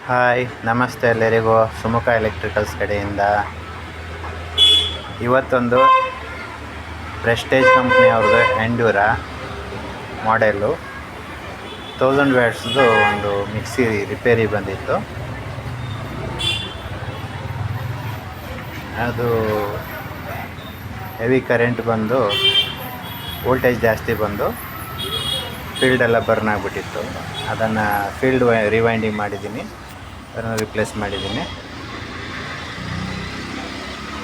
Hi ನಮಸ್ತೆ ಎಲ್ಲರಿಗೂ. Sumukha electricals ಕಡೆಯಿಂದ ಇವತ್ತೊಂದು ಪ್ರೆಸ್ಟೇಜ್ ಕಂಪ್ನಿಯವ್ರದ್ದು ಎಂಡ್ಯೂರಾ ಮಾಡೆಲ್ಲು 1000 ವ್ಯಾಟ್ಸ್ದು ಒಂದು ಮಿಕ್ಸಿ ರಿಪೇರಿ ಬಂದಿತ್ತು. ಅದು ಹೆವಿ ಕರೆಂಟ್ ಬಂದು ವೋಲ್ಟೇಜ್ ಜಾಸ್ತಿ ಬಂದು ಫೀಲ್ಡೆಲ್ಲ ಬರ್ನ್ ಆಗಿಬಿಟ್ಟಿತ್ತು. ಅದನ್ನು ಫೀಲ್ಡ್ ರಿವೈಂಡಿಂಗ್ ಮಾಡಿದ್ದೀನಿ, ಅದನ್ನು ರಿಪ್ಲೇಸ್ ಮಾಡಿದ್ದೀನಿ.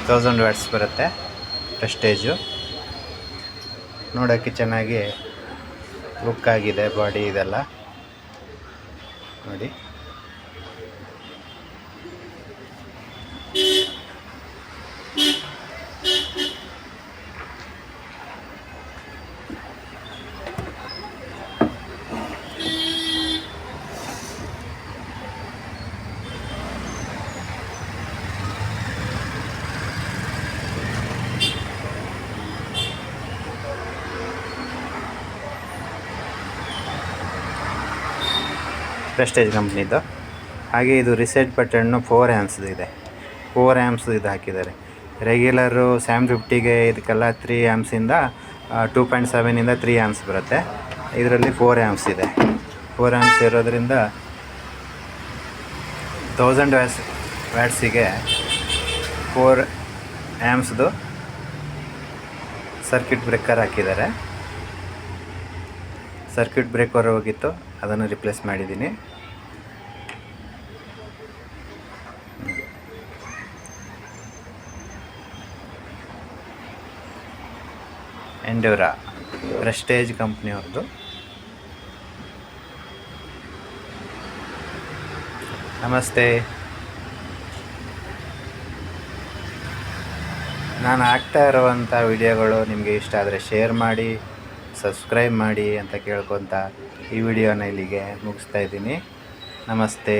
1000 ವ್ಯಾಟ್ಸ್ ಬರುತ್ತೆ. ಪ್ರೆಸ್ಟೇಜು ನೋಡೋಕ್ಕೆ ಚೆನ್ನಾಗಿ ಲುಕ್ ಆಗಿದೆ. ಬಾಡಿ ಇದೆಲ್ಲ ನೋಡಿ. ಪ್ರೆಸ್ಟೇಜ್ ಕಂಪ್ನಿದು. ಹಾಗೆ ಇದು ರಿಸೆಟ್ ಬಟನ್ನು 4 ಆ್ಯಂಪ್ಸ್ ಇದೆ. 4 ಆ್ಯಂಪ್ಸ್ ಇದು ಹಾಕಿದ್ದಾರೆ. ರೆಗ್ಯುಲರು 750ಗೆ ಇದಕ್ಕೆಲ್ಲ 3 ಆ್ಯಂಪ್ಸಿಂದ 2.7ಇಂದ 3 ಆ್ಯಂಪ್ಸ್ ಬರುತ್ತೆ. ಇದರಲ್ಲಿ 4 ಆ್ಯಂಪ್ಸ್ ಇದೆ. 4 ಆ್ಯಂಪ್ಸ್ ಇರೋದ್ರಿಂದ 1000 ವ್ಯಾಟ್ಸಿಗೆ 4 ಆ್ಯಂಪ್ಸ್ದು ಸರ್ಕ್ಯೂಟ್ ಬ್ರೇಕರ್ ಹಾಕಿದ್ದಾರೆ. ಸರ್ಕ್ಯೂಟ್ ಬ್ರೇಕರ್ ಹೋಗಿತ್ತು, ಅದನ್ನು ರಿಪ್ಲೇಸ್ ಮಾಡಿದ್ದೀನಿ. ಎಂಡ್ಯೂರಾ ಪ್ರೆಸ್ಟೇಜ್ ಕಂಪ್ನಿಯವ್ರದ್ದು. ನಮಸ್ತೆ. ನಾನು ಹಾಕ್ತಾ ಇರುವಂಥ ವಿಡಿಯೋಗಳು ನಿಮಗೆ ಇಷ್ಟ ಆದರೆ ಶೇರ್ ಮಾಡಿ, ಸಬ್ಸ್ಕ್ರೈಬ್ ಮಾಡಿ ಅಂತ ಕೇಳ್ಕೊತ ಈ ವಿಡಿಯೋನ ಇಲ್ಲಿಗೆ ಮುಗಿಸ್ತಾ ಇದ್ದೀನಿ. ನಮಸ್ತೆ.